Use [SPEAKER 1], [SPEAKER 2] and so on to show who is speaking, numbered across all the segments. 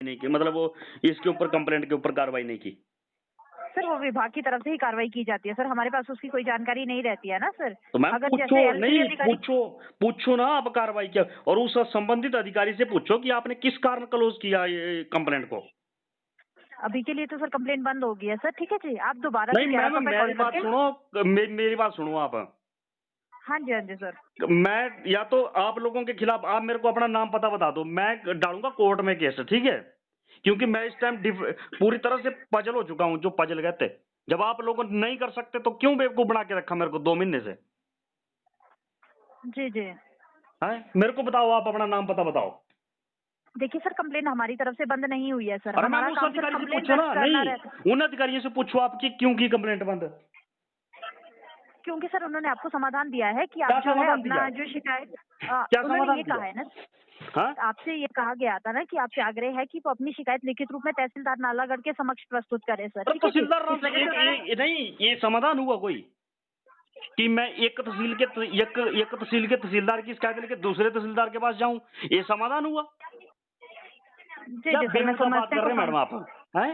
[SPEAKER 1] नहीं की, मतलब वो इसके ऊपर कंप्लेंट के ऊपर कार्रवाई नहीं की?
[SPEAKER 2] सर वो विभाग की तरफ से ही कार्रवाई की जाती है सर, हमारे पास उसकी कोई जानकारी नहीं रहती है ना सर।
[SPEAKER 1] तो मैम
[SPEAKER 2] अगर
[SPEAKER 1] पूछो,
[SPEAKER 2] जैसे L3
[SPEAKER 1] नहीं
[SPEAKER 2] अधिकारी
[SPEAKER 1] पूछो ना आप कार्रवाई क्या, और उस संबंधित अधिकारी से पूछो कि आपने किस कारण क्लोज किया ये कंप्लेंट को।
[SPEAKER 2] अभी के लिए तो सर कंप्लेंट बंद हो गई है सर, ठीक है जी, आप दोबारा से
[SPEAKER 1] नहीं मैम
[SPEAKER 2] 1100 पे
[SPEAKER 1] मेरी
[SPEAKER 2] कॉल
[SPEAKER 1] बात
[SPEAKER 2] करके।
[SPEAKER 1] सुनो, मेरी बात सुनो आप।
[SPEAKER 2] हाँ जी, हाँ जी सर।
[SPEAKER 1] मैं या तो आप लोगों के खिलाफ आप मेरे को अपना नाम पता बता दो, मैं डालूंगा कोर्ट में केस, ठीक है? क्योंकि मैं इस टाइम पूरी तरह से पजल हो चुका हूं, जो पजल कहते। जब आप लोग नहीं कर सकते तो क्यों बेवकूफ बना के रखा मेरे को 2 महीने से?
[SPEAKER 2] जी, जी।
[SPEAKER 1] है मेरे को बताओ, आप अपना नाम पता बताओ।
[SPEAKER 2] देखिए सर कंप्लेंट हमारी तरफ से बंद नहीं हुई है सर,
[SPEAKER 1] अरे मैम
[SPEAKER 2] हमारा
[SPEAKER 1] उस
[SPEAKER 2] काम सर
[SPEAKER 1] अधिकारी से
[SPEAKER 2] कंप्लेंट
[SPEAKER 1] पूछो
[SPEAKER 2] दर्ज
[SPEAKER 1] ना,
[SPEAKER 2] करना रहता है।
[SPEAKER 1] नहीं उन अधिकारियों से पूछो आपकी क्यों की कंप्लेंट बंद?
[SPEAKER 2] क्योंकि सर उन्होंने आपको समाधान दिया है कि
[SPEAKER 1] क्या
[SPEAKER 2] आप जो है
[SPEAKER 1] समाधान दिया?
[SPEAKER 2] अपना जो शिकायत
[SPEAKER 1] क्या
[SPEAKER 2] उन्होंने
[SPEAKER 1] समाधान
[SPEAKER 2] ये
[SPEAKER 1] दिया?
[SPEAKER 2] कहा है ना,
[SPEAKER 1] हाँ,
[SPEAKER 2] आपसे ये कहा गया था ना कि आपसे आग्रह है कि वो अपनी शिकायत लिखित रूप में तहसीलदार नालागढ़ के समक्ष प्रस्तुत करे सर,
[SPEAKER 1] अरे
[SPEAKER 2] ठीक है जी।
[SPEAKER 1] तहसीलदार राम
[SPEAKER 2] इस
[SPEAKER 1] से
[SPEAKER 2] वजह से उन्होंने
[SPEAKER 1] नहीं, ये समाधान हुआ कोई कि मैं एक तहसील के तहसीलदार की शिकायत लेके दूसरे तहसीलदार के पास जाऊं, ये समाधान हुआ?
[SPEAKER 2] जी
[SPEAKER 1] क्या
[SPEAKER 2] जी सर, मैं
[SPEAKER 1] बेहुदा बात
[SPEAKER 2] समझते
[SPEAKER 1] कर रहे हैं
[SPEAKER 2] हैं
[SPEAKER 1] मैडम आप? हैं?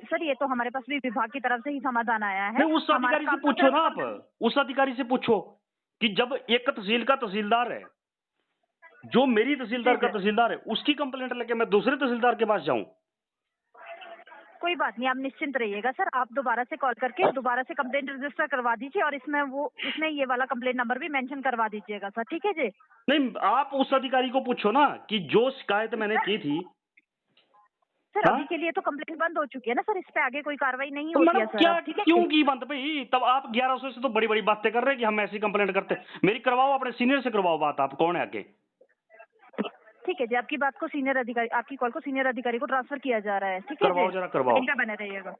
[SPEAKER 2] सर ये तो हमारे पास भी विभाग की तरफ से ही समाधान आया है,
[SPEAKER 1] नहीं उस
[SPEAKER 2] हमारा
[SPEAKER 1] अधिकारी से
[SPEAKER 2] काम तो
[SPEAKER 1] पूछो
[SPEAKER 2] सिर्फ
[SPEAKER 1] ना आप, उस अधिकारी से पूछो कि जब एक तहसील का तहसीलदार है, जो मेरी
[SPEAKER 2] जी
[SPEAKER 1] तहसीलदार का
[SPEAKER 2] जी
[SPEAKER 1] तहसीलदार है, उसकी कंप्लेंट लेके मैं दूसरे तहसीलदार के पास जाऊं?
[SPEAKER 2] कोई बात नहीं, आप निश्चिंत रहिएगा सर, आप दोबारा से कॉल करके दोबारा से कंप्लेंट रजिस्टर करवा दीजिए और इसमें ये वाला कंप्लेंट नंबर भी मेंशन करवा दीजिएगा सर, ठीक है जी।
[SPEAKER 1] नहीं आप उस अधिकारी को पूछो ना कि जो शिकायत मैंने की थी।
[SPEAKER 2] सर
[SPEAKER 1] हाँ,
[SPEAKER 2] अभी के लिए तो कंप्लेंट बंद हो चुकी है ना सर, इस पे आगे कोई कार्रवाई नहीं
[SPEAKER 1] तो
[SPEAKER 2] होती
[SPEAKER 1] मैडम
[SPEAKER 2] है सर
[SPEAKER 1] क्या
[SPEAKER 2] अब, ठीक है
[SPEAKER 1] क्यों
[SPEAKER 2] जी।
[SPEAKER 1] की बंद भाई? तब आप 1100 से तो बड़ी बड़ी बातें कर रहे हैं कि हम ऐसी कंप्लेंट करते। मेरी करवाओ, अपने सीनियर से करवाओ बात, आप कौन है आगे?
[SPEAKER 2] ठीक है जी, आपकी बात को सीनियर अधिकारी, आपकी कॉल को सीनियर अधिकारी को ट्रांसफर किया जा रहा है, ठीक है जी।
[SPEAKER 1] करवाओ जरा करवाओ।
[SPEAKER 2] लाइन पे बने रहिएगा।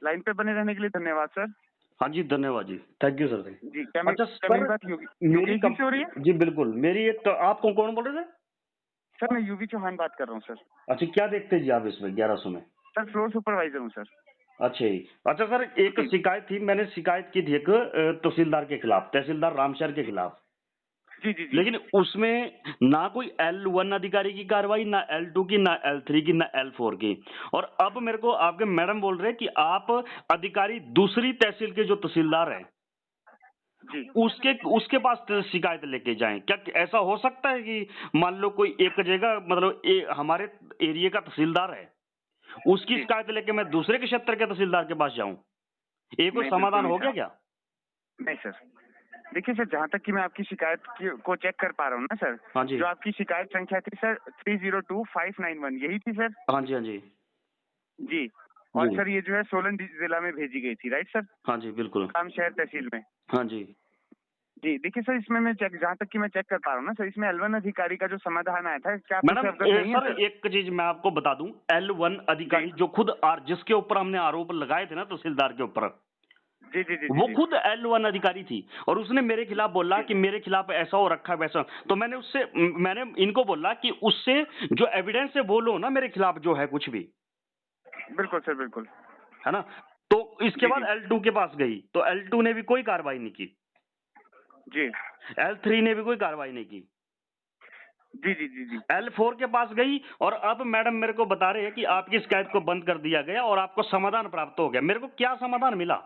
[SPEAKER 3] लाइन पे बने रहने के लिए धन्यवाद सर।
[SPEAKER 1] हाँ जी धन्यवाद जी, थैंक यू सर।
[SPEAKER 3] जी,
[SPEAKER 1] अच्छा
[SPEAKER 3] क्या मेरी
[SPEAKER 1] सर,
[SPEAKER 3] बात
[SPEAKER 1] मेरी
[SPEAKER 3] योगेश जी से हो रही है?
[SPEAKER 1] जी बिल्कुल, मेरी एक आप कौन बोल रहे थे?
[SPEAKER 3] सर मैं यूवी चौहान बात कर रहा हूँ सर।
[SPEAKER 1] अच्छा क्या देखते जी आप इसमें 1100 में?
[SPEAKER 3] सर फ्लोर सुपरवाइजर हूँ सर।
[SPEAKER 1] अच्छा ही, अच्छा सर एक
[SPEAKER 3] जी
[SPEAKER 1] शिकायत थी, मैंने शिकायत की थी एक तहसीलदार के खिलाफ, तहसीलदार रामशहर के खिलाफ।
[SPEAKER 3] जी जी जी।
[SPEAKER 1] लेकिन उसमें ना कोई L1 अधिकारी की कार्रवाई, ना L2 की, ना L3 की, ना L4 की। और अब मेरे को आपके मैडम बोल रहे हैं कि आप अधिकारी दूसरी तहसील के जो तहसीलदार हैं
[SPEAKER 3] जी
[SPEAKER 1] उसके पास शिकायत लेके जाएं। क्या ऐसा हो सकता है कि मान लो कोई एक जगह, मतलब हमारे एरिया का तहसीलदार है, उसकी
[SPEAKER 3] जी।
[SPEAKER 1] शिकायत लेके मैं दूसरे के क्षेत्र के तहसीलदार के पास जाऊं, ये कोई
[SPEAKER 3] नहीं बिल्कुल
[SPEAKER 1] समाधान
[SPEAKER 3] नहीं
[SPEAKER 1] हो गया
[SPEAKER 3] सर।
[SPEAKER 1] क्या?
[SPEAKER 3] नहीं सर, देखिए सर, जहाँ तक कि मैं आपकी शिकायत को चेक कर पा रहा हूँ ना सर,
[SPEAKER 1] हाँ जी,
[SPEAKER 3] जो आपकी शिकायत संख्या थी सर 302591, यही थी सर?
[SPEAKER 1] हाँ जी, हाँ जी,
[SPEAKER 3] जी। और
[SPEAKER 1] जी,
[SPEAKER 3] सर ये जो है सोलन जिला में भेजी गई थी, राइट सर?
[SPEAKER 1] हाँ जी, बिल्कुल,
[SPEAKER 3] रामशहर तहसील में।
[SPEAKER 1] हाँ जी।
[SPEAKER 3] जी, देखिए सर, इसमें मैं चेक, जहाँ तक कि मैं चेक कर पा रहा हूँ ना सर, इसमें L1 अधिकारी का जो समाधान आया था, क्या आप
[SPEAKER 1] मैडम
[SPEAKER 3] इससे अवगत नहीं है
[SPEAKER 1] सर
[SPEAKER 3] सर?
[SPEAKER 1] एक चीज मैं आपको बता दूं, L1
[SPEAKER 3] जी
[SPEAKER 1] अधिकारी जो खुद जिसके ऊपर हमने आरोप लगाए थे ना तहसीलदार के ऊपर,
[SPEAKER 3] जी जी जी जी
[SPEAKER 1] वो
[SPEAKER 3] जी
[SPEAKER 1] खुद L1 अधिकारी थी और उसने मेरे खिलाफ बोला
[SPEAKER 3] जी।
[SPEAKER 1] कि मेरे खिलाफ ऐसा हो रखा है वैसा। तो मैंने इनको बोला कि उससे जो एविडेंस है वो लो ना मेरे खिलाफ, जो है कुछ भी,
[SPEAKER 3] बिल्कुल सर, बिल्कुल।
[SPEAKER 1] है ना? तो इसके
[SPEAKER 3] जी
[SPEAKER 1] बाद
[SPEAKER 3] जी
[SPEAKER 1] L2 के पास गई तो L2 ने भी कोई कार्रवाई नहीं की,
[SPEAKER 3] जी
[SPEAKER 1] L3 ने भी कोई कार्रवाई नहीं की,
[SPEAKER 3] जी जी जी जी।
[SPEAKER 1] L4 के पास गई और अब मैडम मेरे को बता रहे हैं कि आपकी शिकायत को बंद कर दिया गया और आपको समाधान प्राप्त हो गया। मेरे को क्या समाधान मिला?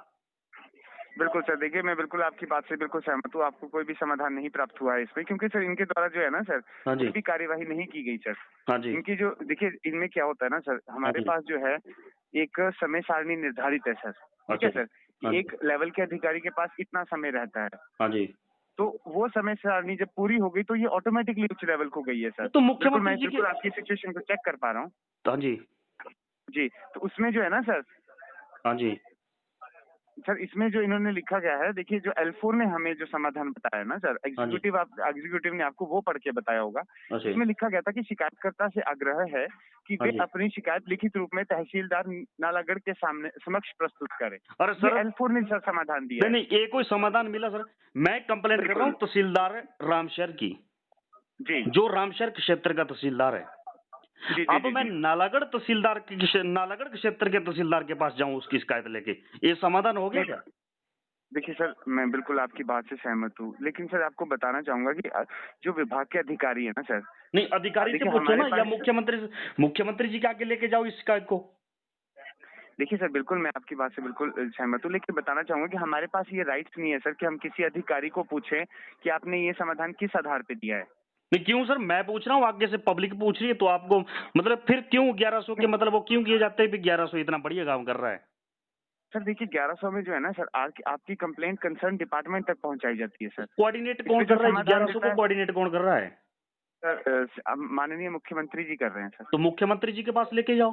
[SPEAKER 3] बिल्कुल सर, देखिए मैं बिल्कुल आपकी बात से बिल्कुल सहमत हूँ, आपको कोई भी समाधान नहीं प्राप्त हुआ है इसमें, क्योंकि सर इनके द्वारा जो है ना सर,
[SPEAKER 1] हाँ जी,
[SPEAKER 3] कोई भी कार्यवाही नहीं की गई सर।
[SPEAKER 1] हाँ जी,
[SPEAKER 3] इनकी जो, देखिए इनमें क्या होता है ना सर,
[SPEAKER 1] हाँ
[SPEAKER 3] हमारे
[SPEAKER 1] जी,
[SPEAKER 3] पास जो है एक समय सारणी निर्धारित है सर, ठीक
[SPEAKER 1] अच्छा
[SPEAKER 3] है
[SPEAKER 1] जी,
[SPEAKER 3] सर,
[SPEAKER 1] हाँ
[SPEAKER 3] कि
[SPEAKER 1] जी,
[SPEAKER 3] एक लेवल के अधिकारी के पास इतना समय रहता है।
[SPEAKER 1] हाँ जी।
[SPEAKER 3] तो वो समय सारणी जब पूरी हो गई तो ये ऑटोमेटिकली उच्च लेवल को गई है सर।
[SPEAKER 1] ये तो
[SPEAKER 3] बिल्कुल,
[SPEAKER 1] मुख्यमंत्री
[SPEAKER 3] मैं
[SPEAKER 1] जी के।
[SPEAKER 3] बिल्कुल आपकी सिचुएशन को चेक कर पा रहा हूँ।
[SPEAKER 1] हाँ जी,
[SPEAKER 3] जी, तो उसमें जो है ना सर,
[SPEAKER 1] हाँ जी,
[SPEAKER 3] सर इसमें जो इन्होंने लिखा गया है, देखिए जो L4 ने हमें जो समाधान बताया ना सर,
[SPEAKER 1] हाँ जी,
[SPEAKER 3] एग्जीक्यूटिव ने आपको वो पढ़ के बताया होगा।
[SPEAKER 1] अच्छा जी,
[SPEAKER 3] इसमें लिखा गया था कि शिकायतकर्ता से आग्रह है कि
[SPEAKER 1] हाँ
[SPEAKER 3] वे
[SPEAKER 1] जी।
[SPEAKER 3] अपनी शिकायत लिखित रूप में तहसीलदार नालागढ़ के सामने समक्ष प्रस्तुत करें।
[SPEAKER 1] अरे
[SPEAKER 3] ये
[SPEAKER 1] सर,
[SPEAKER 3] L4 ने सर समाधान दिया
[SPEAKER 1] नहीं
[SPEAKER 3] है।
[SPEAKER 1] नहीं, ये कोई समाधान मिला सर? मैं कंप्लेंट कर रहा
[SPEAKER 3] बिल्कुल।
[SPEAKER 1] हूँ तहसीलदार रामशहर की,
[SPEAKER 3] जी
[SPEAKER 1] जो रामशहर क्षेत्र का तहसीलदार है।
[SPEAKER 3] जी जी
[SPEAKER 1] अब
[SPEAKER 3] जी
[SPEAKER 1] मैं
[SPEAKER 3] जी।
[SPEAKER 1] नालागढ़ क्षेत्र के तहसीलदार के पास जाऊं उसकी शिकायत लेके, ये समाधान हो गया
[SPEAKER 3] नहीं
[SPEAKER 1] क्या?
[SPEAKER 3] देखिए सर, मैं बिल्कुल आपकी बात से सहमत हूँ, लेकिन सर आपको बताना चाहूंगा कि जो विभाग के अधिकारी है ना सर,
[SPEAKER 1] नहीं, अधिकारी से
[SPEAKER 3] देखिए
[SPEAKER 1] पूछो
[SPEAKER 3] हमारे
[SPEAKER 1] ना, या
[SPEAKER 3] पास,
[SPEAKER 1] मुख्यमंत्री जी के आगे लेके जाओ इस शिकायत को।
[SPEAKER 3] देखिए सर बिल्कुल मैं आपकी बात से बिल्कुल सहमत हूँ, लेकिन बताना चाहूंगा कि हमारे पास ये राइट्स नहीं है सर कि हम किसी अधिकारी को पूछें कि आपने ये समाधान किस आधार पे दिया है।
[SPEAKER 1] नहीं, क्यों सर, मैं पूछ रहा हूँ, आगे से पब्लिक पूछ रही है, तो आपको मतलब फिर क्यों 1100 के मतलब वो क्यों किए जाते हैं भी 1100 इतना बढ़िया काम कर रहा है?
[SPEAKER 3] सर देखिए 1100 में जो है ना सर, आपकी कंप्लेंट कंसर्न डिपार्टमेंट तक पहुंचाई जाती है सर।
[SPEAKER 1] कोऑर्डिनेट
[SPEAKER 3] इस
[SPEAKER 1] कौन
[SPEAKER 3] पे जो
[SPEAKER 1] कर रहा है?
[SPEAKER 3] समाधान
[SPEAKER 1] 1100
[SPEAKER 3] देता
[SPEAKER 1] को
[SPEAKER 3] है
[SPEAKER 1] कोऑर्डिनेट कौन कर रहा है?
[SPEAKER 3] सर, अब माननीय मुख्यमंत्री जी कर रहे हैं सर।
[SPEAKER 1] तो मुख्यमंत्री जी के पास लेके जाओ।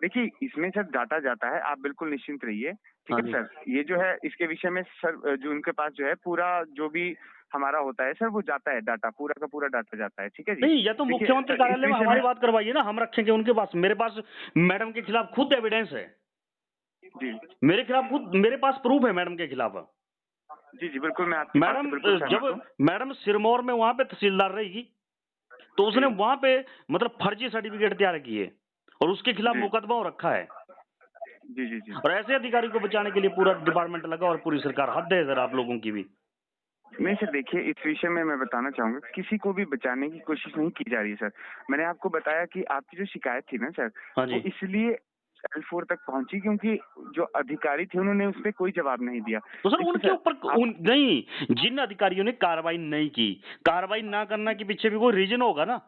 [SPEAKER 3] देखिए इसमें सर डाटा जाता है, आप बिल्कुल निश्चिंत रहिए, ठीक
[SPEAKER 1] हाँ
[SPEAKER 3] है
[SPEAKER 1] जी।
[SPEAKER 3] सर। ये जो है इसके विषय में सर, जो उनके पास जो है पूरा जो भी हमारा होता है सर, वो जाता है, डाटा पूरा का पूरा डाटा जाता है, ठीक है जी।
[SPEAKER 1] नहीं, या तो
[SPEAKER 3] देखिए
[SPEAKER 1] मुख्यमंत्री
[SPEAKER 3] सर इस
[SPEAKER 1] कार्यालय में
[SPEAKER 3] विषय
[SPEAKER 1] हमारी
[SPEAKER 3] में,
[SPEAKER 1] बात करवाइए ना, हम रखेंगे उनके पास। मेरे पास मैडम के खिलाफ खुद एविडेंस है।
[SPEAKER 3] जी
[SPEAKER 1] मेरे खिलाफ खुद, मेरे पास प्रूफ है मैडम के खिलाफ।
[SPEAKER 3] जी जी बिल्कुल मैं आपकी बात से
[SPEAKER 1] मैडम
[SPEAKER 3] बिल्कुल
[SPEAKER 1] जब
[SPEAKER 3] सहमत हूँ।
[SPEAKER 1] मैडम सिरमौर में वहां पे तहसीलदार रहेगी, तो उसने
[SPEAKER 3] जी
[SPEAKER 1] वहां पे मतलब फर्जी सर्टिफिकेट तैयार किए और उसके खिलाफ
[SPEAKER 3] जी
[SPEAKER 1] मुकदमा हो रखा है।
[SPEAKER 3] जी जी जी।
[SPEAKER 1] और ऐसे अधिकारी को बचाने के लिए पूरा डिपार्टमेंट लगा और पूरी सरकार। हद है सर आप लोगों की भी।
[SPEAKER 3] नहीं सर देखिए, इस विषय में मैं बताना चाहूंगा, किसी को भी बचाने की कोशिश नहीं की जा रही है सर। मैंने आपको बताया कि आपकी जो शिकायत थी ना सर,
[SPEAKER 1] हाँ
[SPEAKER 3] वो
[SPEAKER 1] जी।
[SPEAKER 3] इसलिए L4 तक पहुंची क्योंकि जो अधिकारी थे उन्होंने उस पर कोई जवाब नहीं दिया।
[SPEAKER 1] तो सर
[SPEAKER 3] देखिए
[SPEAKER 1] उनके
[SPEAKER 3] सर
[SPEAKER 1] ऊपर
[SPEAKER 3] आप,
[SPEAKER 1] नहीं, जिन अधिकारियों ने कार्रवाई नहीं की, कार्रवाई ना करना के पीछे भी कोई रीजन होगा ना,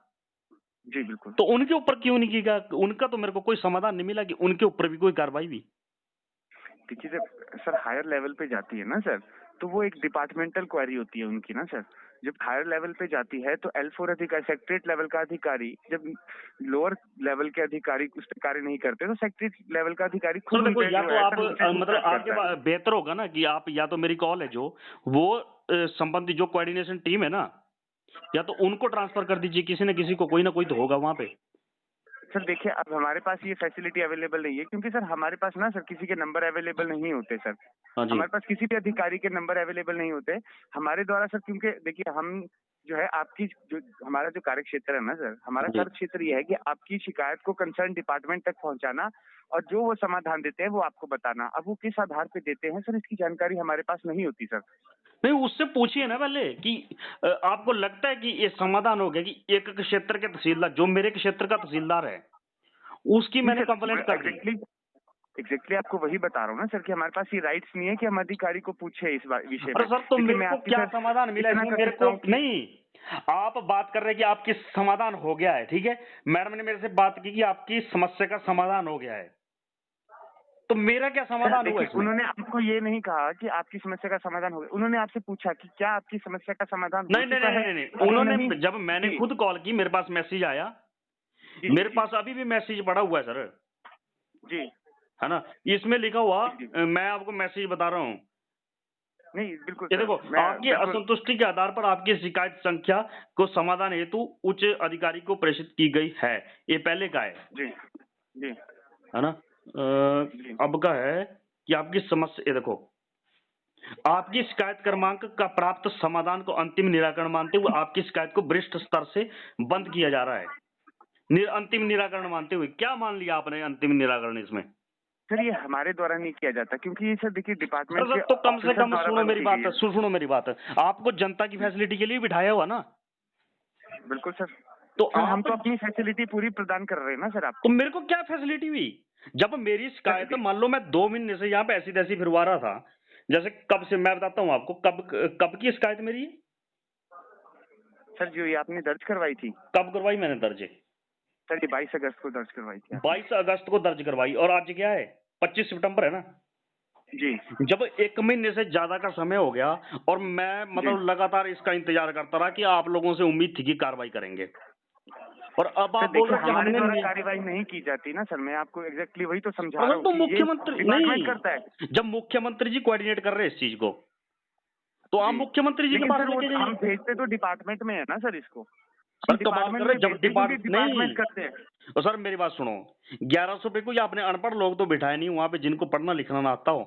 [SPEAKER 3] जी बिल्कुल।
[SPEAKER 1] तो उनके ऊपर क्यों नहीं की गया? उनका तो मेरे को कोई समाधान नहीं मिला कि उनके ऊपर भी कोई कार्रवाई भी।
[SPEAKER 3] देखिए जब सर हायर लेवल पे जाती है ना सर, तो वो एक डिपार्टमेंटल क्वेरी होती है उनकी ना सर। जब हायर लेवल पे जाती है तो L4 अधिकारी, सेक्रेटरीट लेवल का अधिकारी, जब लोअर लेवल के अधिकारी उस पर कार्य नहीं करते तो सेक्रेटरीट लेवल का अधिकारी खुद
[SPEAKER 1] सर
[SPEAKER 3] उन
[SPEAKER 1] देखो,
[SPEAKER 3] पे
[SPEAKER 1] या
[SPEAKER 3] जो
[SPEAKER 1] तो
[SPEAKER 3] है
[SPEAKER 1] आप
[SPEAKER 3] सर उनसे
[SPEAKER 1] मतलब
[SPEAKER 3] पूछताछ
[SPEAKER 1] आपके
[SPEAKER 3] करता है।
[SPEAKER 1] पास बेहतर होगा ना कि आप या तो मेरी कॉल है जो वो संबंधित जो कोऑर्डिनेशन टीम है ना, या तो उनको ट्रांसफर कर दीजिए, किसी न किसी को, कोई ना कोई तो होगा वहां पे।
[SPEAKER 3] सर देखिए अब हमारे पास ये फैसिलिटी अवेलेबल नहीं है क्योंकि सर हमारे पास ना सर किसी के नंबर अवेलेबल नहीं होते सर।
[SPEAKER 1] हाँ जी।
[SPEAKER 3] हमारे पास किसी भी अधिकारी के नंबर अवेलेबल नहीं होते हमारे द्वारा सर, क्योंकि देखिए हम जो है आपकी जो हमारा जो कार्य क्षेत्र है ना सर, हमारा
[SPEAKER 1] हाँ जी।
[SPEAKER 3] कार्य क्षेत्र ये है कि आपकी शिकायत को कंसर्न डिपार्टमेंट तक पहुंचाना और जो वो समाधान देते हैं वो आपको बताना। अब वो किस आधार पे देते हैं सर, इसकी जानकारी हमारे पास नहीं होती सर।
[SPEAKER 1] नहीं, उससे पूछिए ना पहले कि आपको लगता है कि ये समाधान हो गया कि एक क्षेत्र के तहसीलदार, जो मेरे क्षेत्र का तहसीलदार है, उसकी
[SPEAKER 3] नहीं
[SPEAKER 1] मैंने
[SPEAKER 3] सर, मैं
[SPEAKER 1] कंप्लेंट कर दी।
[SPEAKER 3] एग्जैक्टली आपको वही बता रहा हूँ ना सर कि हमारे पास ये राइट्स नहीं है कि हम अधिकारी को पूछे इस विषय
[SPEAKER 1] अरे
[SPEAKER 3] में।
[SPEAKER 1] सर, तो
[SPEAKER 3] देखिए
[SPEAKER 1] मेरे
[SPEAKER 3] मैं
[SPEAKER 1] को
[SPEAKER 3] आपकी
[SPEAKER 1] क्या
[SPEAKER 3] सर
[SPEAKER 1] समाधान मिला
[SPEAKER 3] इतना
[SPEAKER 1] इसमें?
[SPEAKER 3] कर
[SPEAKER 1] मेरे
[SPEAKER 3] सकता
[SPEAKER 1] को
[SPEAKER 3] हूँ कि,
[SPEAKER 1] नहीं, आप बात कर रहे हैं कि आपकी समाधान हो गया है, ठीक है। मैडम ने मेरे से बात की कि आपकी समस्या का समाधान हो गया है, तो मेरा क्या
[SPEAKER 3] सर
[SPEAKER 1] समाधान हुआ
[SPEAKER 3] देखिए
[SPEAKER 1] इसमें?
[SPEAKER 3] उन्होंने आपको ये नहीं कहा कि आपकी समस्या का समाधान हो गया, उन्होंने आपसे पूछा कि क्या आपकी समस्या का समाधान हो
[SPEAKER 1] नहीं नहीं
[SPEAKER 3] चुका
[SPEAKER 1] नहीं
[SPEAKER 3] है।
[SPEAKER 1] नहीं नहीं,
[SPEAKER 3] अगर नहीं,
[SPEAKER 1] उन्होंने जब मैंने
[SPEAKER 3] जी
[SPEAKER 1] खुद कॉल की, मेरे पास मैसेज आया।
[SPEAKER 3] जी जी
[SPEAKER 1] मेरे
[SPEAKER 3] जी
[SPEAKER 1] पास अभी भी मैसेज पड़ा हुआ है सर,
[SPEAKER 3] जी
[SPEAKER 1] है ना। इसमें लिखा हुआ,
[SPEAKER 3] जी जी।
[SPEAKER 1] मैं आपको मैसेज बता रहा हूँ।
[SPEAKER 3] नहीं बिल्कुल
[SPEAKER 1] ये
[SPEAKER 3] सर,
[SPEAKER 1] देखो,
[SPEAKER 3] मैं
[SPEAKER 1] आपकी
[SPEAKER 3] बिल्कुल,
[SPEAKER 1] असंतुष्टि के आधार पर आपकी शिकायत संख्या को समाधान हेतु उच्च अधिकारी को प्रेषित की गई है। ये पहले का
[SPEAKER 3] जी जी
[SPEAKER 1] है ना।
[SPEAKER 3] जी
[SPEAKER 1] अब का है कि आपकी समस्या, ये देखो, आपकी शिकायत क्रमांक का प्राप्त समाधान को अंतिम निराकरण मानते हुए आपकी शिकायत को वरिष्ठ स्तर से बंद किया जा रहा है। अंतिम निराकरण मानते हुए क्या मान लिया आपने अंतिम निराकरण इसमें?
[SPEAKER 3] सर ये हमारे द्वारा नहीं किया जाता क्योंकि ये सर देखिए
[SPEAKER 1] अरे
[SPEAKER 3] डिपार्टमेंट
[SPEAKER 1] सर,
[SPEAKER 3] के
[SPEAKER 1] तो कम से
[SPEAKER 3] ऑफिसर
[SPEAKER 1] कम
[SPEAKER 3] द्वारा
[SPEAKER 1] सुनो
[SPEAKER 3] बंद
[SPEAKER 1] मेरी
[SPEAKER 3] की
[SPEAKER 1] बात,
[SPEAKER 3] गई है।
[SPEAKER 1] सुनो मेरी बात। आपको जनता की फैसिलिटी के लिए बिठाया हुआ ना,
[SPEAKER 3] बिल्कुल सर।
[SPEAKER 1] तो
[SPEAKER 3] सर हम
[SPEAKER 1] आप,
[SPEAKER 3] तो अपनी फैसिलिटी पूरी प्रदान कर रहे हैं ना सर
[SPEAKER 1] तो
[SPEAKER 3] आपको।
[SPEAKER 1] मेरे को क्या फैसिलिटी हुई? जब मेरी
[SPEAKER 3] सर
[SPEAKER 1] शिकायत, मान लो मैं 2 महीने से यहाँ पे ऐसी तैसी फिरवा रहा था, जैसे कब से, मैं बताता हूँ आपको, कब कब की शिकायत मेरी है?
[SPEAKER 3] सर जो ये आपने दर्ज करवाई थी,
[SPEAKER 1] कब करवाई मैंने दर्ज?
[SPEAKER 3] सर ये 22 अगस्त को दर्ज करवाई थी आपने।
[SPEAKER 1] 22 अगस्त को दर्ज करवाई, और आज क्या है? 25 सितंबर है ना।
[SPEAKER 3] जी
[SPEAKER 1] जब 1 महीने से ज्यादा का समय हो गया और मैं
[SPEAKER 3] जी
[SPEAKER 1] मतलब लगातार इसका इंतजार करता रहा कि आप लोगों से उम्मीद थी कि कार्रवाई करेंगे, और अब
[SPEAKER 3] सर
[SPEAKER 1] आप बोल
[SPEAKER 3] देखिए
[SPEAKER 1] रहे हो कि
[SPEAKER 3] हमारे
[SPEAKER 1] हमने
[SPEAKER 3] द्वारा
[SPEAKER 1] नहीं।
[SPEAKER 3] कार्यवाही नहीं की जाती ना सर, मैं आपको एग्जैक्टली वही तो समझा रहा
[SPEAKER 1] अरे
[SPEAKER 3] हूँ
[SPEAKER 1] तो
[SPEAKER 3] कि ये
[SPEAKER 1] मुख्यमंत्री
[SPEAKER 3] डिपार्टमेंट करता है।
[SPEAKER 1] नहीं, जब मुख्यमंत्री जी कोऑर्डिनेट कर रहे हैं इस चीज को, तो आप
[SPEAKER 3] जी
[SPEAKER 1] मुख्यमंत्री जी के
[SPEAKER 3] लेकिन
[SPEAKER 1] पास
[SPEAKER 3] सर वो
[SPEAKER 1] लेके
[SPEAKER 3] हम
[SPEAKER 1] जाइए।
[SPEAKER 3] भेजते तो डिपार्टमेंट में है ना सर इसको, हम
[SPEAKER 1] सर कमाल कर
[SPEAKER 3] डिपार्टमेंट
[SPEAKER 1] रहे
[SPEAKER 3] में
[SPEAKER 1] हैं, जब
[SPEAKER 3] भेजते हैं क्योंकि डिपार्टमेंट
[SPEAKER 1] नहीं,
[SPEAKER 3] करते हैं।
[SPEAKER 1] और सर मेरी बात सुनो, 1100 पे कोई आपने अनपढ़ लोग तो बिठाए नहीं वहां पे जिनको पढ़ना लिखना ना आता हो।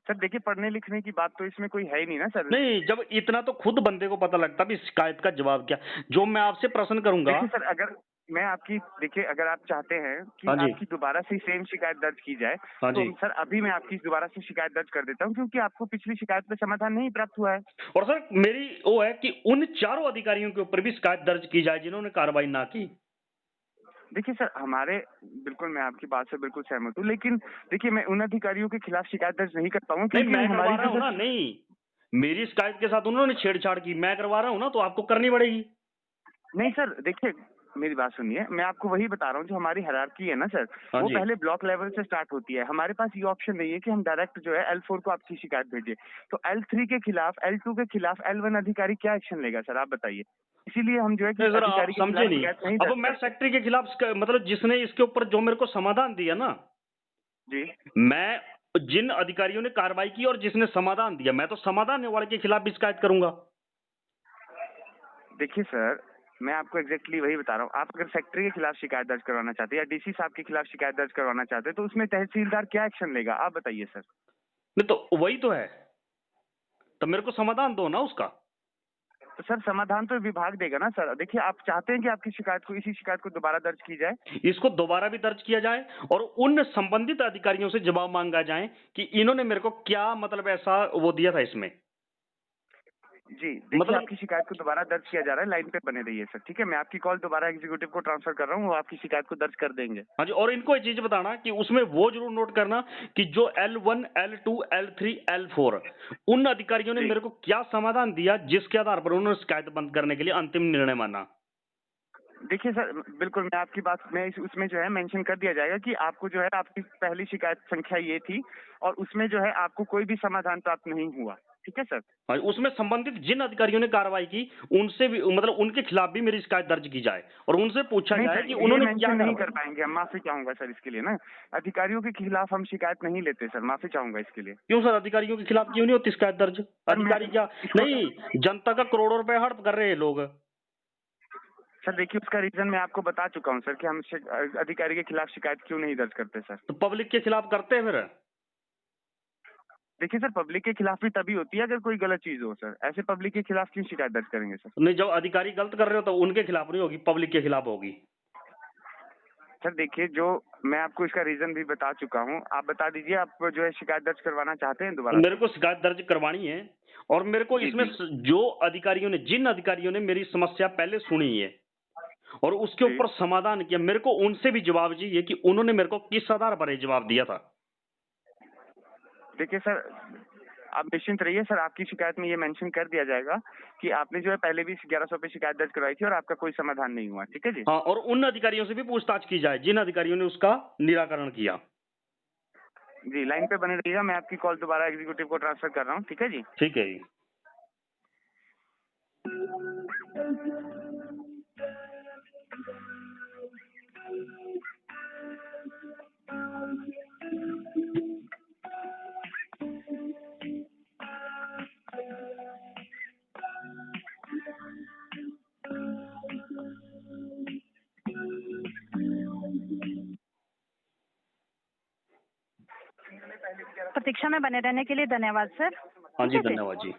[SPEAKER 3] सर देखिए पढ़ने लिखने की बात तो इसमें कोई है ही नहीं ना सर।
[SPEAKER 1] नहीं, जब इतना तो खुद बंदे को पता लगता भी शिकायत का जवाब क्या, जो मैं आपसे प्रश्न करूंगा।
[SPEAKER 3] देखिए सर अगर मैं आपकी देखिए, अगर आप चाहते हैं कि
[SPEAKER 1] हाँ जी।
[SPEAKER 3] आपकी दोबारा से सेम शिकायत दर्ज की जाए,
[SPEAKER 1] हाँ
[SPEAKER 3] तो
[SPEAKER 1] जी।
[SPEAKER 3] सर अभी मैं आपकी दोबारा से शिकायत दर्ज कर देता हूँ, क्योंकि आपको पिछली शिकायत पे समाधान नहीं प्राप्त हुआ है।
[SPEAKER 1] और सर मेरी वो है कि उन चारों अधिकारियों के ऊपर भी शिकायत दर्ज की जाए जिन्होंने कार्रवाई ना की।
[SPEAKER 3] देखिए सर, बिल्कुल मैं आपकी बात से बिल्कुल सहमत हूँ, लेकिन देखिए मैं उन अधिकारियों के खिलाफ शिकायत दर्ज नहीं कर पाऊंगा,
[SPEAKER 1] नहीं,
[SPEAKER 3] क्योंकि
[SPEAKER 1] मैं करवा
[SPEAKER 3] हमारी
[SPEAKER 1] रहा
[SPEAKER 3] जो
[SPEAKER 1] हूँ ना,
[SPEAKER 3] सर,
[SPEAKER 1] नहीं, मेरी शिकायत के साथ उन्होंने छेड़छाड़ की, मैं करवा रहा हूँ ना, तो आपको करनी पड़ेगी।
[SPEAKER 3] नहीं सर देखिए, मेरी बात सुनिए, मैं आपको वही बता रहा हूँ, जो हमारी हायरार्की है ना सर,
[SPEAKER 1] हाँ
[SPEAKER 3] वो
[SPEAKER 1] जी।
[SPEAKER 3] पहले ब्लॉक लेवल से स्टार्ट होती है। हमारे पास ये ऑप्शन नहीं है कि हम डायरेक्ट जो है L4 को आपकी शिकायत भेजें। तो L3 के खिलाफ, L2 के खिलाफ L1 अधिकारी क्या एक्शन लेगा सर, आप बताइए। इसीलिए हम जो है कि
[SPEAKER 1] नहीं सर, आप
[SPEAKER 3] अधिकारी के
[SPEAKER 1] समझे
[SPEAKER 3] खिलाफ
[SPEAKER 1] नहीं।
[SPEAKER 3] शिकायत नहीं
[SPEAKER 1] अब
[SPEAKER 3] दर्ज
[SPEAKER 1] मैं
[SPEAKER 3] करते।
[SPEAKER 1] सेक्रेटरी के खिलाफ मतलब जिसने इसके ऊपर जो मेरे को समाधान दिया ना,
[SPEAKER 3] जी
[SPEAKER 1] मैं जिन अधिकारियों ने कार्रवाई की और जिसने समाधान दिया, मैं तो समाधान वाले के खिलाफ भी शिकायत करूंगा।
[SPEAKER 3] देखिए सर, मैं आपको एग्जैक्टली वही बता रहा हूँ। आप अगर सेक्रेटरी के खिलाफ शिकायत दर्ज करवाना चाहते हैं या डीसी साहब के खिलाफ शिकायत दर्ज करवाना चाहते हैं, तो उसमें तहसीलदार क्या एक्शन लेगा, आप बताइए सर।
[SPEAKER 1] नहीं तो वही तो है, तो मेरे को समाधान दो ना उसका।
[SPEAKER 3] तो सर समाधान तो विभाग देगा ना सर। देखिए, आप चाहते हैं कि आपकी शिकायत को, इसी शिकायत को दोबारा दर्ज की जाए।
[SPEAKER 1] इसको दोबारा भी दर्ज किया जाए और उन संबंधित अधिकारियों से जवाब मांगा जाए कि इन्होंने मेरे को क्या मतलब ऐसा वो दिया था इसमें।
[SPEAKER 3] जी देखिए,
[SPEAKER 1] मतलब
[SPEAKER 3] आपकी शिकायत को दोबारा दर्ज किया जा रहा है, लाइन पे बने रहिए सर, ठीक है। मैं आपकी कॉल दोबारा एग्जीक्यूटिव को ट्रांसफर कर रहा हूँ, वो आपकी शिकायत को दर्ज कर देंगे।
[SPEAKER 1] हाँ जी, और इनको ये चीज बताना कि उसमें वो जरूर नोट करना कि जो L1, L2, L3, L4 उन अधिकारियों ने
[SPEAKER 3] जी
[SPEAKER 1] मेरे को क्या समाधान दिया जिसके आधार पर उन्होंने शिकायत बंद करने के लिए अंतिम निर्णय माना।
[SPEAKER 3] देखिए सर, बिल्कुल मैं आपकी बात में उसमें जो है मेंशन कर दिया जाएगा कि आपको जो है, आपकी पहली शिकायत संख्या ये थी और उसमें जो है आपको कोई भी समाधान प्राप्त नहीं हुआ, ठीक है सर।
[SPEAKER 1] हाँ, उसमें संबंधित जिन अधिकारियों ने कार्रवाई की उनसे भी मतलब उनके खिलाफ भी मेरी शिकायत दर्ज की जाए और उनसे पूछा
[SPEAKER 3] नहीं
[SPEAKER 1] जाए
[SPEAKER 3] सर,
[SPEAKER 1] कि
[SPEAKER 3] ये
[SPEAKER 1] उन्होंने क्या
[SPEAKER 3] मेंशन नहीं
[SPEAKER 1] कार्रवाई
[SPEAKER 3] कर
[SPEAKER 1] की।
[SPEAKER 3] पाएंगे हम, माफी चाहूंगा सर इसके लिए ना। अधिकारियों के खिलाफ हम शिकायत नहीं लेते सर, माफी चाहूंगा इसके लिए।
[SPEAKER 1] क्यों सर, अधिकारियों के खिलाफ क्यों नहीं होती शिकायत दर्ज?
[SPEAKER 3] सर मैं
[SPEAKER 1] अधिकारी क्या,
[SPEAKER 3] इसको,
[SPEAKER 1] नहीं, जनता का करोड़ों रुपए हड़प कर रहे हैं लोग।
[SPEAKER 3] सर देखिए, उसका रीजन मैं आपको बता चुका हूँ सर, कि हम अधिकारी के खिलाफ शिकायत क्यों नहीं दर्ज करते सर।
[SPEAKER 1] तो पब्लिक के खिलाफ करते हैं फिर।
[SPEAKER 3] देखिए सर, पब्लिक के खिलाफ भी तभी होती है अगर कोई गलत चीज हो सर। ऐसे पब्लिक के खिलाफ क्यों शिकायत दर्ज करेंगे सर।
[SPEAKER 1] नहीं, जब अधिकारी गलत कर रहे हो तो उनके खिलाफ नहीं होगी, पब्लिक के खिलाफ होगी।
[SPEAKER 3] सर देखिए, जो मैं आपको इसका रीजन भी बता चुका हूँ, आप बता दीजिए, आप जो है शिकायत दर्ज करवाना चाहते हैं दोबारा
[SPEAKER 1] मेरे
[SPEAKER 3] से।
[SPEAKER 1] को शिकायत दर्ज करवानी है और मेरे को
[SPEAKER 3] जी
[SPEAKER 1] इसमें
[SPEAKER 3] जी
[SPEAKER 1] जो अधिकारियों ने, जिन अधिकारियों ने मेरी समस्या पहले सुनी है और उसके
[SPEAKER 3] जी।
[SPEAKER 1] ऊपर समाधान किया, मेरे को उनसे भी जवाब चाहिए कि उन्होंने मेरे को किस आधार पर ये जवाब दिया था।
[SPEAKER 3] देखिए सर, आप निश्चिंत रहिए सर, आपकी शिकायत में ये मेंशन कर दिया जाएगा कि आपने जो है पहले भी 1100 पे शिकायत दर्ज करवाई थी और आपका कोई समाधान नहीं हुआ, ठीक है जी।
[SPEAKER 1] हाँ, और उन अधिकारियों से भी पूछताछ की जाए जिन अधिकारियों ने उसका निराकरण किया।
[SPEAKER 3] जी, लाइन पे बने रहिएगा, मैं आपकी कॉल दोबारा एग्जीक्यूटिव को ट्रांसफर कर रहा हूँ, ठीक है जी।
[SPEAKER 1] ठीक है जी।
[SPEAKER 2] प्रतीक्षा में बने रहने के लिए धन्यवाद सर।
[SPEAKER 1] हाँ
[SPEAKER 2] ठीक
[SPEAKER 1] जी,
[SPEAKER 2] है जी,
[SPEAKER 1] धन्यवाद जी।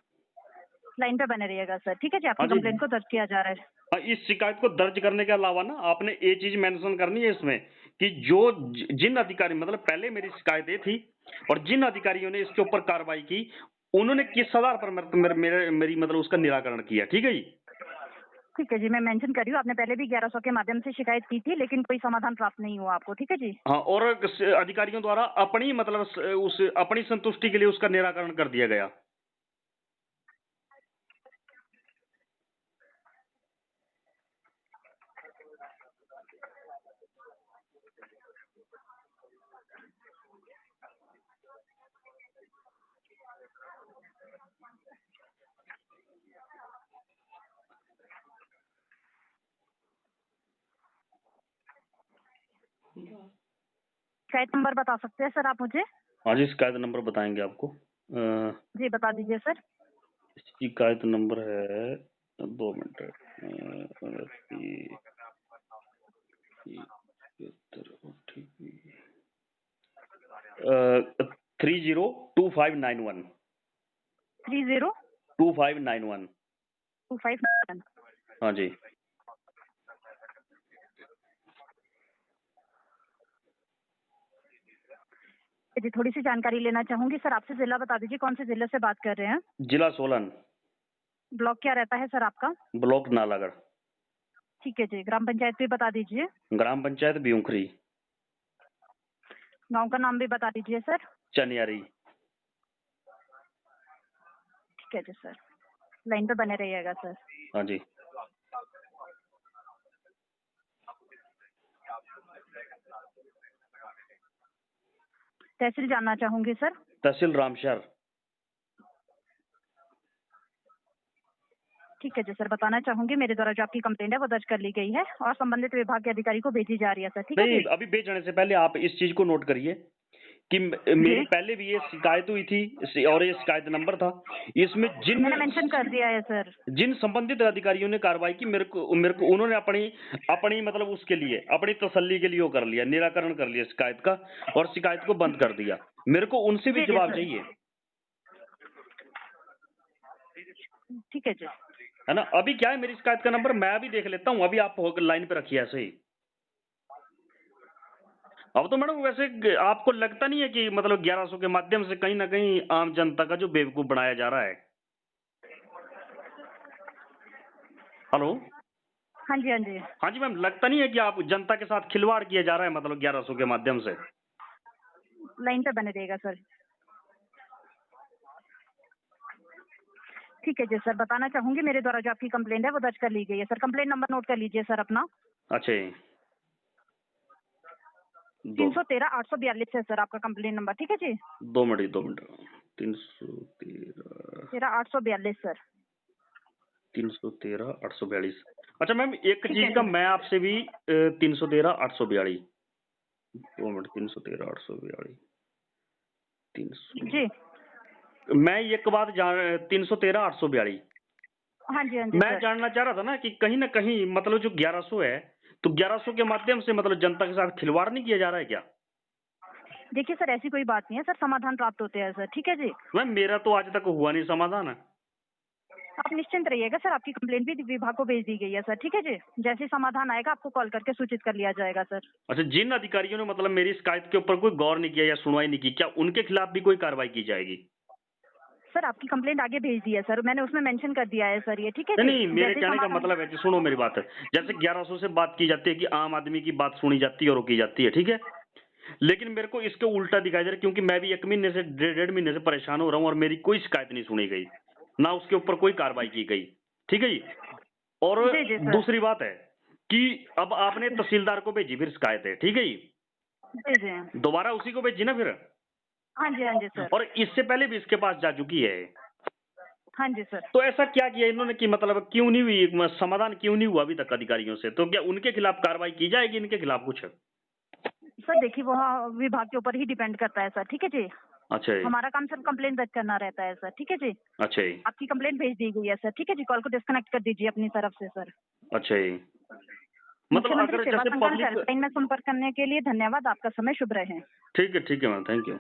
[SPEAKER 2] लाइन पे बने रहिएगा सर, ठीक है जी।
[SPEAKER 1] हाँ
[SPEAKER 2] आपकी
[SPEAKER 1] जी।
[SPEAKER 2] कंप्लेंट को दर्ज किया जा रहा है।
[SPEAKER 1] हाँ, इस शिकायत को दर्ज करने के अलावा ना आपने एक चीज मेंशन करनी है इसमें कि जो जिन अधिकारी, मतलब पहले मेरी शिकायतें थी और जिन अधिकारियों ने इसके ऊपर कार्रवाई की उन्होंने किस आधार पर मेरी मतलब उसका निराकरण किया। ठीक है जी।
[SPEAKER 2] ठीक है जी, मैं मेंशन कर रही हूँ, आपने पहले भी 1100 के माध्यम से शिकायत की थी, लेकिन कोई समाधान प्राप्त नहीं हुआ आपको, ठीक है जी।
[SPEAKER 1] हाँ, और अधिकारियों द्वारा अपनी मतलब उस अपनी संतुष्टि के लिए उसका निराकरण कर दिया गया।
[SPEAKER 2] शिकायत नंबर बता सकते हैं सर आप मुझे?
[SPEAKER 1] हाँ जी, शिकायत नंबर बताएंगे आपको।
[SPEAKER 2] जी बता दीजिए सर।
[SPEAKER 1] शिकायत नंबर है, 2 मिनट, 302591। 2591।
[SPEAKER 2] 302591।
[SPEAKER 1] हाँ जी।
[SPEAKER 2] जी, थोड़ी सी जानकारी लेना चाहूंगी सर आपसे। जिला बता दीजिए, कौन से जिले से बात कर रहे हैं?
[SPEAKER 1] जिला सोलन,
[SPEAKER 2] ब्लॉक क्या रहता है सर आपका?
[SPEAKER 1] ब्लॉक नालागढ़,
[SPEAKER 2] ठीक है जी। ग्राम पंचायत भी बता दीजिए।
[SPEAKER 1] ग्राम पंचायत बिऊखरी,
[SPEAKER 2] गांव का नाम भी बता दीजिए सर।
[SPEAKER 1] चनियारी।
[SPEAKER 2] ठीक है जी सर, लाइन पे बने रहिएगा सर।
[SPEAKER 1] हाँ जी।
[SPEAKER 2] तहसील जानना चाहूंगी सर।
[SPEAKER 1] तहसील रामशहर।
[SPEAKER 2] ठीक है जी सर, बताना चाहूंगी मेरे द्वारा जो आपकी कंप्लेंट है वो दर्ज कर ली गई है और संबंधित विभाग के अधिकारी को भेजी जा रही है सर। ठीक है
[SPEAKER 1] नहीं,
[SPEAKER 2] जी।
[SPEAKER 1] अभी भेज जाने से पहले आप इस चीज को नोट करिए कि मेरी पहले भी ये शिकायत हुई थी और ये शिकायत नंबर था। इसमें
[SPEAKER 2] मैंने मेंशन कर दिया है सर।
[SPEAKER 1] जिन संबंधित अधिकारियों ने कार्रवाई की, मेरे को उन्होंने अपनी अपनी मतलब उसके लिए अपनी तसल्ली के लिए वो कर लिया, निराकरण कर लिया शिकायत का और शिकायत को बंद कर दिया। मेरे को उनसे भी
[SPEAKER 2] जी, जी,
[SPEAKER 1] जवाब
[SPEAKER 2] सर।
[SPEAKER 1] चाहिए,
[SPEAKER 2] ठीक है जी।
[SPEAKER 1] है ना। अभी क्या है, मेरी शिकायत का नंबर मैं अभी देख लेता हूँ। अभी आप लाइन पे रखिए ऐसे ही। अब तो मैडम वैसे आपको लगता नहीं है कि मतलब 1100 के माध्यम से कहीं ना कहीं आम जनता का जो बेवकूफ बनाया जा रहा है? हेलो।
[SPEAKER 2] हाँ जी, हाँ जी।
[SPEAKER 1] हाँ जी मैम, लगता नहीं है कि आप जनता के साथ खिलवाड़ किया जा रहा है मतलब 1100 के माध्यम से?
[SPEAKER 2] लाइन पे बने रहेगा सर। ठीक है जी सर, बताना चाहूंगी मेरे द्वारा जो आपकी कंप्लेंट है वो दर्ज कर ली गई है सर। कंप्लेंट नंबर नोट कर लीजिए सर अपना।
[SPEAKER 1] अच्छा जी।
[SPEAKER 2] 313-842 है सर आपका कंप्लेंट नंबर। ठीक है जी।
[SPEAKER 1] 2 मिनट 2 मिनट। 313
[SPEAKER 2] 13-842 सर।
[SPEAKER 1] 313-842। अच्छा मैम, एक
[SPEAKER 2] ठीक है
[SPEAKER 1] चीज का
[SPEAKER 2] जी।
[SPEAKER 1] मैं आपसे भी 313-842। 2 मिनट। 313-842 300।
[SPEAKER 2] जी।
[SPEAKER 1] मैं एक बात जान 313-842
[SPEAKER 2] हाँ जी, हाँ जी
[SPEAKER 1] मैं
[SPEAKER 2] सर।
[SPEAKER 1] जानना चाह रहा था ना कि कहीं ना कहीं मतलब जो 1100 है, तो 1100 के माध्यम से मतलब जनता के साथ खिलवाड़ नहीं किया जा रहा है क्या?
[SPEAKER 2] देखिए सर, ऐसी कोई बात नहीं है सर, समाधान प्राप्त होते हैं सर। ठीक है जी।
[SPEAKER 1] मैम मेरा तो आज तक हुआ नहीं समाधान है।
[SPEAKER 2] आप निश्चिंत रहिएगा सर, आपकी कंप्लेंट भी विभाग को भेज दी गई है सर। ठीक है जी। जैसे ही समाधान आएगा आपको कॉल करके सूचित कर लिया जाएगा सर।
[SPEAKER 1] अच्छा, जिन अधिकारियों ने मतलब मेरी शिकायत के ऊपर कोई गौर नहीं किया या सुनवाई नहीं की, क्या उनके खिलाफ भी कोई कार्रवाई की जाएगी?
[SPEAKER 2] सर आपकी कंप्लेंट आगे भेज दी है सर, मैंने उसमें मेंशन कर दिया है सर ये। ठीक है
[SPEAKER 1] नहीं
[SPEAKER 2] जी।
[SPEAKER 1] नहीं, मेरे
[SPEAKER 2] जैसे ही
[SPEAKER 1] कहने का
[SPEAKER 2] समाधान।
[SPEAKER 1] मतलब है कि सुनो मेरी बात है। जैसे 1100 से बात की जाती है कि आम आदमी की बात सुनी जाती है और रोकी जाती है, ठीक है। लेकिन मेरे को इसके उल्टा दिखाई दे रहा है, क्योंकि मैं भी 1 महीने से 1.5 महीने से परेशान हो रहा हूँ और मेरी कोई शिकायत नहीं सुनी गई, ना उसके ऊपर कोई कार्रवाई की गई। ठीक है जी। और
[SPEAKER 2] जी जी सर।
[SPEAKER 1] दूसरी बात है कि अब आपने तहसीलदार को भेजी फिर शिकायत है, ठीक है जी।
[SPEAKER 2] जी जी।
[SPEAKER 1] दोबारा उसी को भेजी ना फिर?
[SPEAKER 2] हाँ जी, हाँ जी सर।
[SPEAKER 1] और इससे पहले भी इसके पास जा चुकी है।
[SPEAKER 2] हाँ जी सर।
[SPEAKER 1] तो ऐसा क्या किया इन्होंने कि मतलब क्यों नहीं हुई, समाधान क्यों नहीं हुआ अभी तक अधिकारियों से? तो क्या उनके खिलाफ कार्रवाई की जाएगी, इनके खिलाफ कुछ?
[SPEAKER 2] सर देखिए, वो विभाग के ऊपर ही डिपेंड करता है सर। ठीक है जी।
[SPEAKER 1] अच्छा जी।
[SPEAKER 2] हमारा काम सिर्फ कंप्लेंट दर्ज करना रहता है सर। ठीक है जी।
[SPEAKER 1] अच्छा जी।
[SPEAKER 2] आपकी कंप्लेंट भेज दी गई है सर। ठीक है जी। कॉल को डिस्कनेक्ट कर दीजिए अपनी तरफ से सर।
[SPEAKER 1] अच्छा जी। मतलब
[SPEAKER 2] मुख्यमंत्री
[SPEAKER 1] अगर
[SPEAKER 2] सेवा
[SPEAKER 1] जैसे
[SPEAKER 2] संघ
[SPEAKER 1] पब्लिक।
[SPEAKER 2] हेल्पलाइन में संपर्क करने के लिए धन्यवाद। आपका समय शुभ रहे।
[SPEAKER 1] ठीक है मैम, थैंक यू।